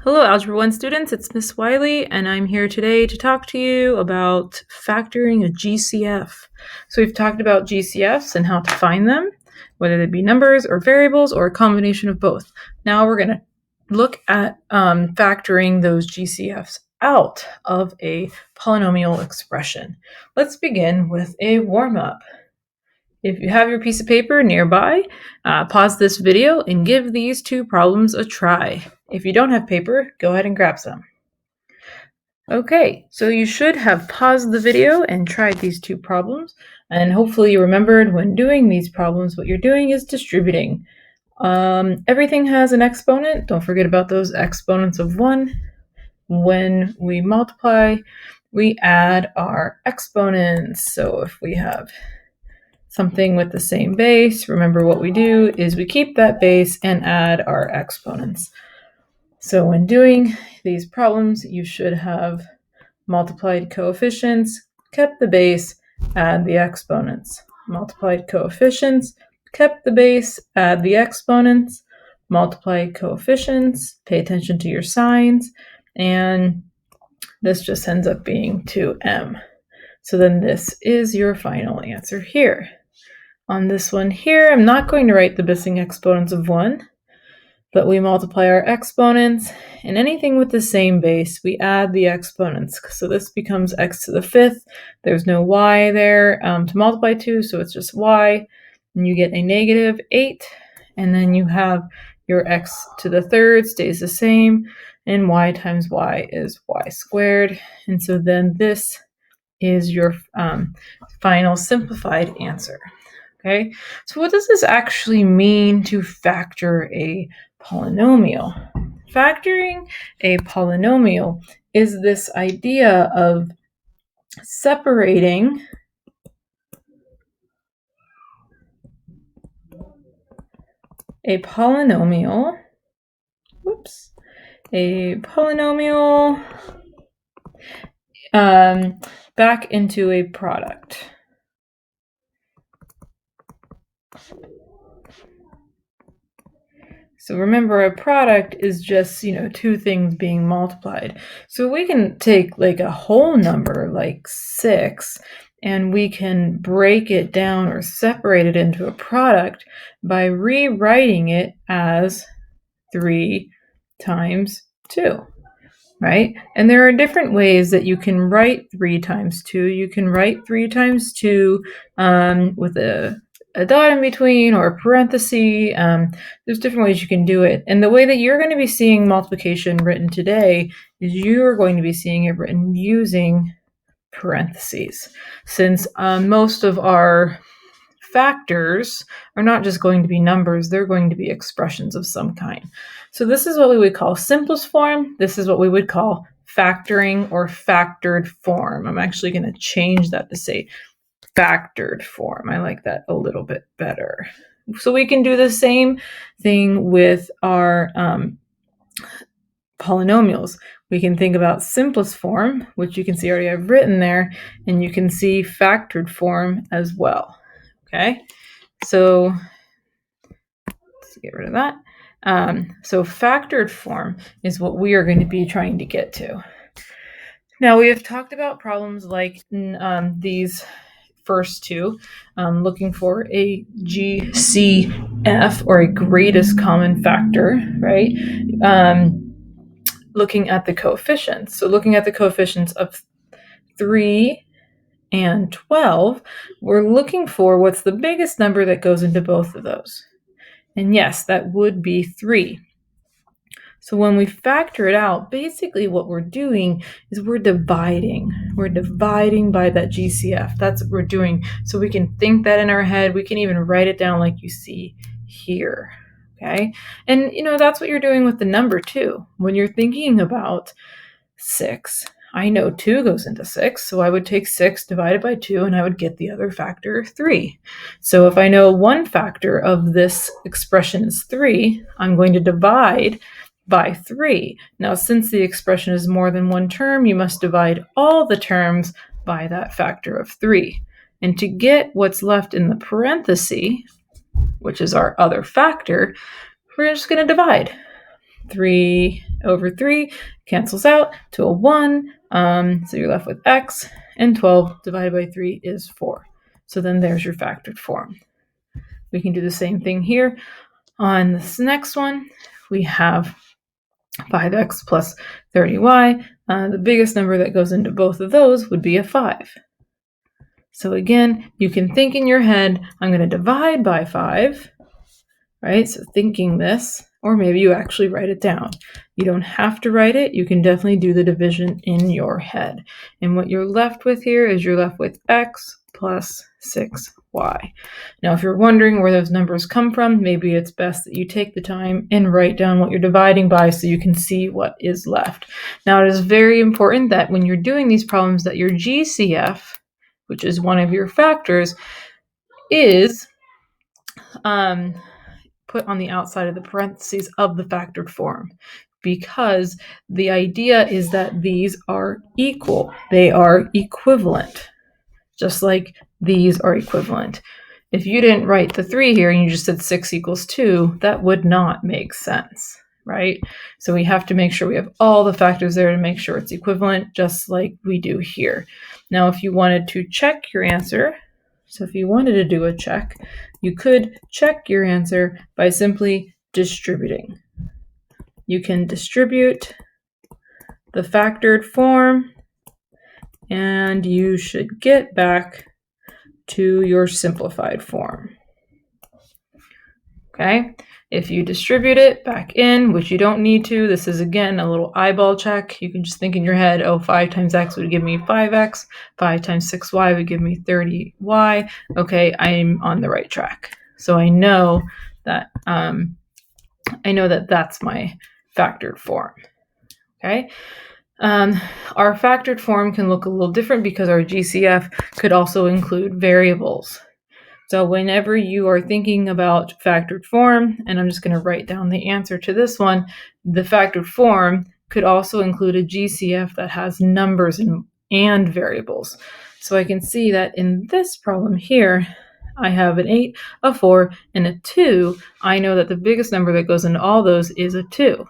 Hello, Algebra 1 students. It's Miss Wiley, and I'm here today to talk to you about factoring a GCF. So we've talked about GCFs and how to find them, whether they be numbers or variables or a combination of both. Now we're going to look at factoring those GCFs out of a polynomial expression. Let's begin with a warm-up. If you have your piece of paper nearby, pause this video and give these two problems a try. If you don't have paper, go ahead and grab some. Okay, so you should have paused the video and tried these two problems, and hopefully you remembered when doing these problems what you're doing is distributing. Everything has an exponent. Don't forget about those exponents of 1. When we multiply, we add our exponents. So if we have something with the same base, remember what we do is we keep that base and add our exponents. So when doing these problems, you should have multiplied coefficients, kept the base, add the exponents. Multiplied coefficients, kept the base, add the exponents. Multiplied coefficients, pay attention to your signs, and this just ends up being 2m. So then this is your final answer here. On this one here, I'm not going to write the missing exponents of 1, but we multiply our exponents, and anything with the same base, we add the exponents. So this becomes x to the 5th. There's no y there to multiply to, so it's just y, and you get a negative 8, and then you have your x to the 3rd stays the same, and y times y is y squared, and so then this is your final simplified answer. Okay, so what does this actually mean to factor a polynomial? Factoring a polynomial is this idea of separating a polynomial, back into a product. So remember, a product is just, two things being multiplied. So we can take like a whole number like 6 and we can break it down or separate it into a product by rewriting it as 3 times 2, right? And there are different ways that you can write 3 times 2. You can write 3 times 2 with a dot in between or a parenthesis. There's different ways you can do it. And the way that you're going to be seeing multiplication written today is you're going to be seeing it written using parentheses, since most of our factors are not just going to be numbers, they're going to be expressions of some kind. So this is what we would call simplest form. This is what we would call factoring or factored form. I'm actually going to change that to say factored form. I like that a little bit better. So we can do the same thing with our polynomials. We can think about simplest form, which you can see already I've written there, and you can see factored form as well. Okay, so let's get rid of that. So factored form is what we are going to be trying to get to. Now we have talked about problems like these first two, looking for a GCF or a greatest common factor, right? Looking at the coefficients. So looking at the coefficients of 3 and 12, we're looking for what's the biggest number that goes into both of those. And yes, that would be 3. So when we factor it out, basically what we're doing is we're dividing. We're dividing by that GCF. That's what we're doing. So we can think that in our head. We can even write it down like you see here. Okay? And that's what you're doing with the number too. When you're thinking about 6, I know 2 goes into 6, so I would take 6 divided by 2 and I would get the other factor, 3. So if I know one factor of this expression is 3, I'm going to divide by 3. Now, since the expression is more than one term, you must divide all the terms by that factor of 3. And to get what's left in the parenthesis, which is our other factor, we're just going to divide. 3 over 3 cancels out to a 1. So you're left with x, and 12 divided by 3 is 4. So then there's your factored form. We can do the same thing here. On this next one, we have 5x plus 30y. The biggest number that goes into both of those would be a 5. So again, you can think in your head, I'm going to divide by 5, right? So thinking this, or maybe you actually write it down. You don't have to write it. You can definitely do the division in your head. And what you're left with here is you're left with x plus 6y. Now, if you're wondering where those numbers come from, maybe it's best that you take the time and write down what you're dividing by so you can see what is left. Now, it is very important that when you're doing these problems that your GCF, which is one of your factors, is put on the outside of the parentheses of the factored form, because the idea is that these are equal. They are equivalent, just like these are equivalent. If you didn't write the 3 here and you just said 6 equals 2, that would not make sense, right? So we have to make sure we have all the factors there to make sure it's equivalent, just like we do here. Now, if you wanted to check your answer, so if you wanted to do a check, you could check your answer by simply distributing. You can distribute the factored form, and you should get back to your simplified form. Okay, if you distribute it back in, which you don't need to, this is again a little eyeball check. You can just think in your head, oh, 5 times x would give me 5x, 5 times 6y would give me 30y. Okay, I'm on the right track. So I know that that's my factored form. Okay. Our factored form can look a little different because our GCF could also include variables. So whenever you are thinking about factored form, and I'm just going to write down the answer to this one, the factored form could also include a GCF that has numbers and variables. So I can see that in this problem here, I have an 8, a 4, and a 2. I know that the biggest number that goes into all those is a 2.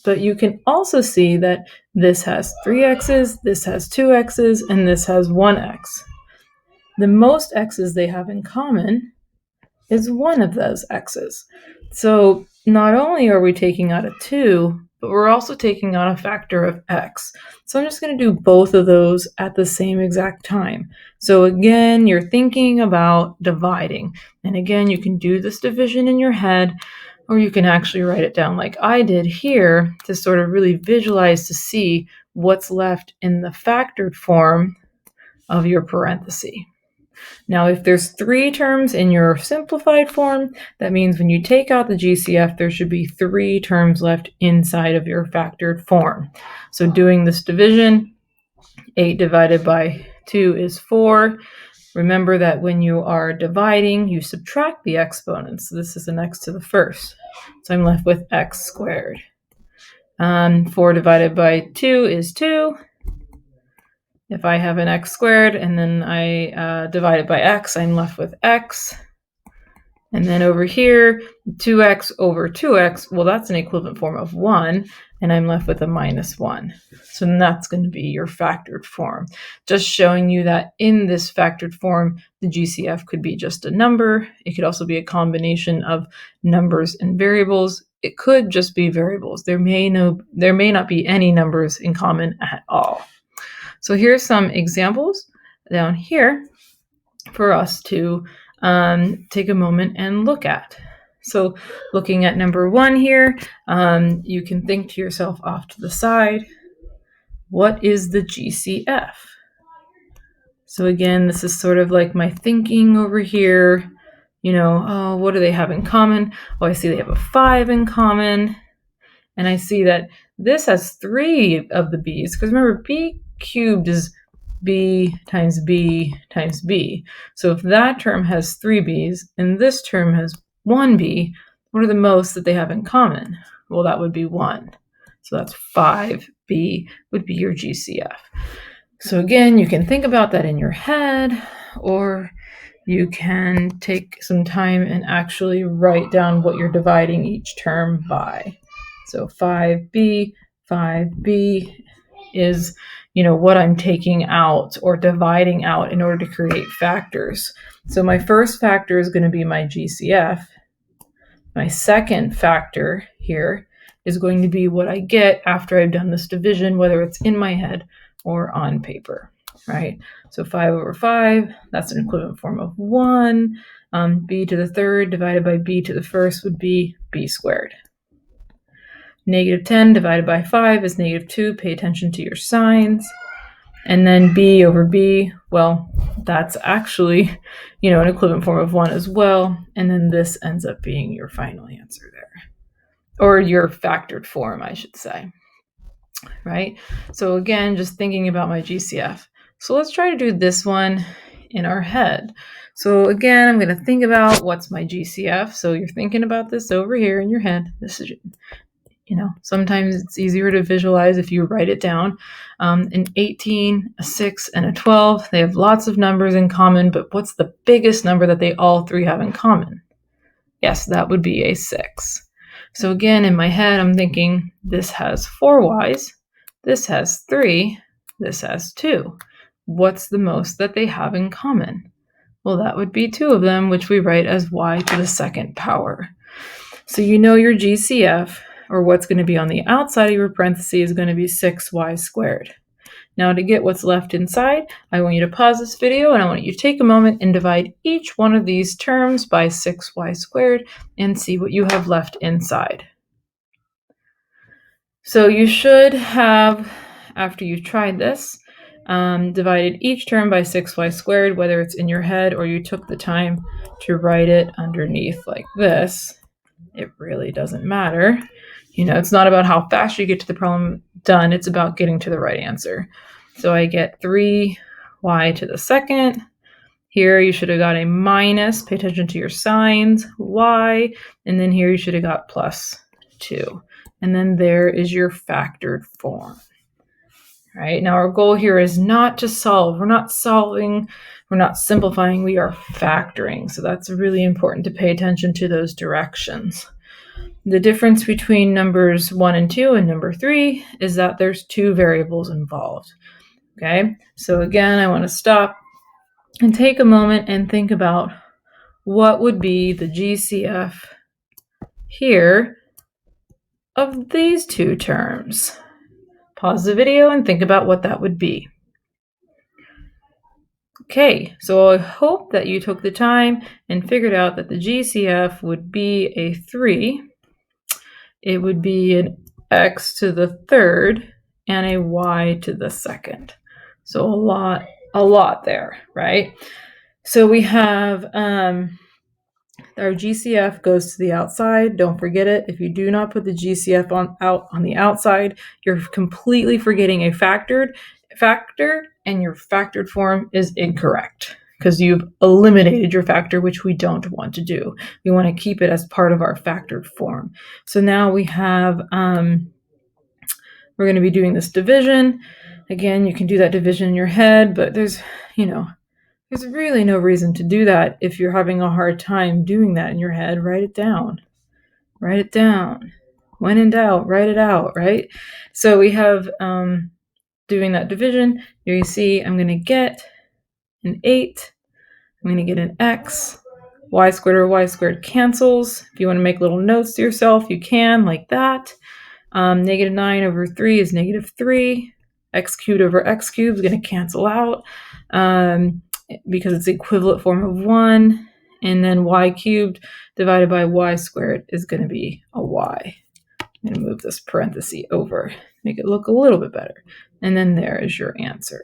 But you can also see that this has 3 x's, this has 2 x's, and this has 1 x. The most x's they have in common is one of those x's. So not only are we taking out a 2, but we're also taking out a factor of x. So I'm just going to do both of those at the same exact time. So again, you're thinking about dividing. And again, you can do this division in your head, or you can actually write it down like I did here to sort of really visualize to see what's left in the factored form of your parenthesis. Now, if there's 3 terms in your simplified form, that means when you take out the GCF, there should be 3 terms left inside of your factored form. So doing this division, 8 divided by 2 is 4. Remember that when you are dividing, you subtract the exponents. So this is an x to the first. So I'm left with x squared. 4 divided by 2 is 2. If I have an x squared and then I divide it by x, I'm left with x. And then over here, 2x over 2x, well, that's an equivalent form of 1, and I'm left with a minus 1. So then that's going to be your factored form. Just showing you that in this factored form, the GCF could be just a number. It could also be a combination of numbers and variables. It could just be variables. There may not be any numbers in common at all. So here's some examples down here for us to take a moment and look at. So looking at number 1 here, you can think to yourself off to the side, what is the GCF? So again, this is sort of like my thinking over here. What do they have in common? Oh, I see they have a 5 in common. And I see that this has 3 of the b's, because remember, b cubed is b times b times b. So if that term has 3 b's and this term has 1 b, what are the most that they have in common? Well, that would be 1. So that's 5b would be your GCF. So again, you can think about that in your head, or you can take some time and actually write down what you're dividing each term by. So 5b is, what I'm taking out or dividing out in order to create factors. So my first factor is going to be my GCF. My second factor here is going to be what I get after I've done this division, whether it's in my head or on paper, right? So 5 over 5, that's an equivalent form of 1. B to the third divided by b to the first would be b squared. Negative 10 divided by 5 is negative 2. Pay attention to your signs. And then b over b, well, that's actually, an equivalent form of 1 as well. And then this ends up being your final answer there. Or your factored form, I should say. Right? So again, just thinking about my GCF. So let's try to do this one in our head. So again, I'm going to think about what's my GCF. So you're thinking about this over here in your head. This is, sometimes it's easier to visualize if you write it down. An 18, a 6, and a 12, they have lots of numbers in common, but what's the biggest number that they all three have in common? Yes, that would be a 6. So again, in my head, I'm thinking this has 4 y's, this has 3, this has 2. What's the most that they have in common? Well, that would be 2 of them, which we write as y to the second power. So your GCF, or what's going to be on the outside of your parentheses, is going to be 6y squared. Now, to get what's left inside, I want you to pause this video and I want you to take a moment and divide each one of these terms by 6y squared and see what you have left inside. So you should have, after you've tried this, divided each term by 6y squared, whether it's in your head or you took the time to write it underneath like this. It really doesn't matter. It's not about how fast you get to the problem done. It's about getting to the right answer. So I get 3y to the second. Here you should have got a minus. Pay attention to your signs. Y. And then here you should have got plus 2. And then there is your factored form. Right? Now our goal here is not to solve. We're not solving. We're not simplifying. We are factoring. So that's really important to pay attention to those directions. The difference between numbers 1 and 2 and number 3 is that there's 2 variables involved. Okay, so again, I want to stop and take a moment and think about what would be the GCF here of these 2 terms. Pause the video and think about what that would be. Okay, so I hope that you took the time and figured out that the GCF would be a 3. It would be an x to the third and a y to the second. So a lot there, right? So we have our GCF goes to the outside. Don't forget it. If you do not put the GCF on the outside, you're completely forgetting a factor, and your factored form is incorrect because you've eliminated your factor, which we don't want to do. We want to keep it as part of our factored form. So now we have, we're going to be doing this division. Again, you can do that division in your head, but there's really no reason to do that. If you're having a hard time doing that in your head, write it down. Write it down. When in doubt, write it out, right? So we have doing that division. Here you see I'm going to get an 8. I'm going to get an x. Y squared over y squared cancels. If you want to make little notes to yourself, you can, like that. Negative 9 over 3 is negative 3. X cubed over x cubed is going to cancel out because it's the equivalent form of 1. And then y cubed divided by y squared is going to be a y. I'm going to move this parenthesis over, make it look a little bit better. And then there is your answer.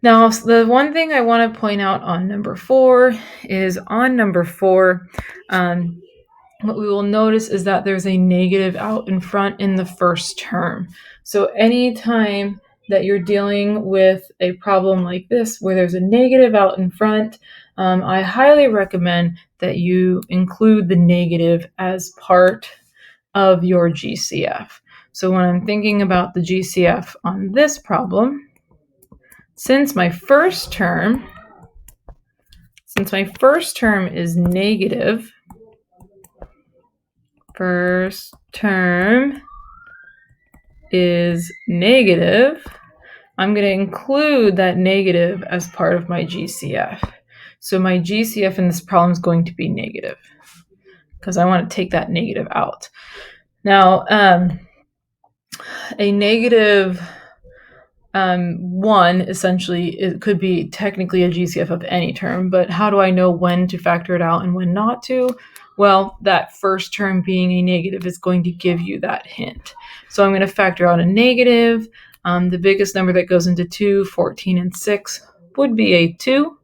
Now, the one thing I want to point out on number 4 is on number 4, what we will notice is that there's a negative out in front in the first term. So anytime that you're dealing with a problem like this where there's a negative out in front, I highly recommend that you include the negative as part of your GCF. So when I'm thinking about the GCF on this problem, since my first term is negative, first term is negative, I'm going to include that negative as part of my GCF. So my GCF in this problem is going to be negative because I want to take that negative out. Now, a negative 1 essentially, it could be technically a GCF of any term, but how do I know when to factor it out and when not to? Well, that first term being a negative is going to give you that hint. So I'm going to factor out a negative. The biggest number that goes into 2, 14, and 6 would be a 2.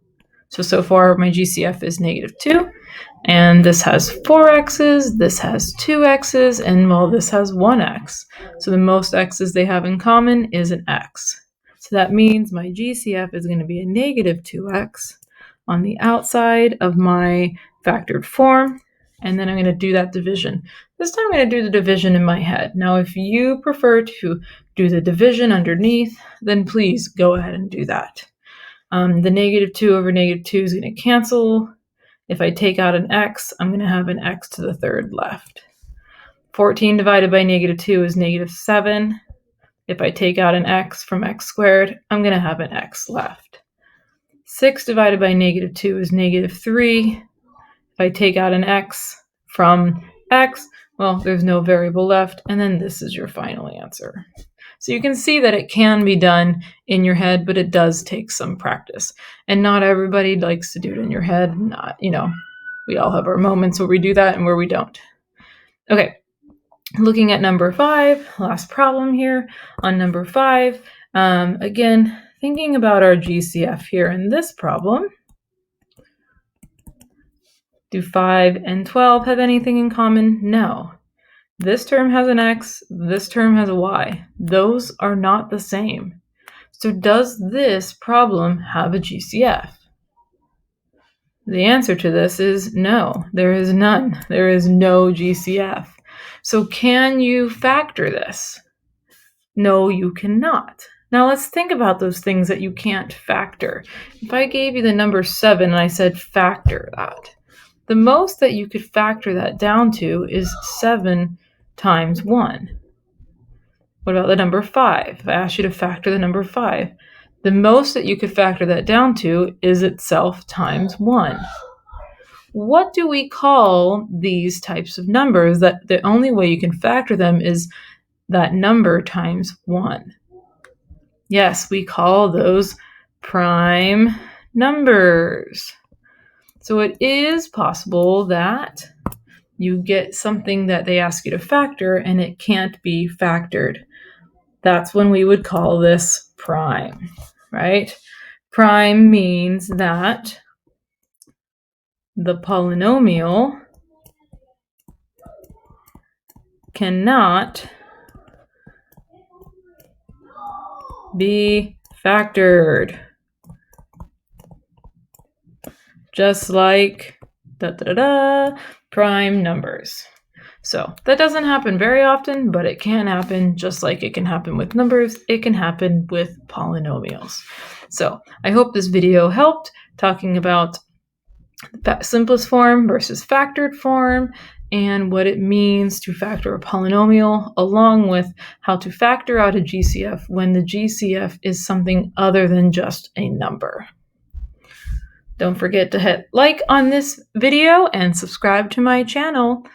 So far my GCF is negative 2. And this has 4 x's, this has 2 x's, and well, this has 1 x. So the most x's they have in common is an x. So that means my GCF is going to be a negative 2x on the outside of my factored form. And then I'm going to do that division. This time I'm going to do the division in my head. Now, if you prefer to do the division underneath, then please go ahead and do that. The negative 2 over negative 2 is going to cancel. If I take out an x, I'm going to have an x to the third left. 14 divided by negative 2 is negative 7. If I take out an x from x squared, I'm going to have an x left. 6 divided by negative 2 is negative 3. If I take out an x from x, well, there's no variable left, and then this is your final answer. So you can see that it can be done in your head, but it does take some practice. And not everybody likes to do it in your head. We all have our moments where we do that and where we don't. Okay, looking at number 5, last problem here on number 5. Again, thinking about our GCF here in this problem. Do 5 and 12 have anything in common? No. This term has an x, this term has a y. Those are not the same. So does this problem have a GCF? The answer to this is no, there is none. There is no GCF. So can you factor this? No, you cannot. Now let's think about those things that you can't factor. If I gave you the number 7 and I said factor that, the most that you could factor that down to is 7 times 1. What about the number 5? If I asked you to factor the number 5, the most that you could factor that down to is itself times 1. What do we call these types of numbers that the only way you can factor them is that number times 1? Yes, we call those prime numbers. So it is possible that you get something that they ask you to factor and it can't be factored. That's when we would call this prime, right? Prime means that the polynomial cannot be factored. Just like prime numbers. So that doesn't happen very often, but it can happen. Just like it can happen with numbers, it can happen with polynomials. So I hope this video helped, talking about the simplest form versus factored form and what it means to factor a polynomial, along with how to factor out a GCF when the GCF is something other than just a number. Don't forget to hit like on this video and subscribe to my channel.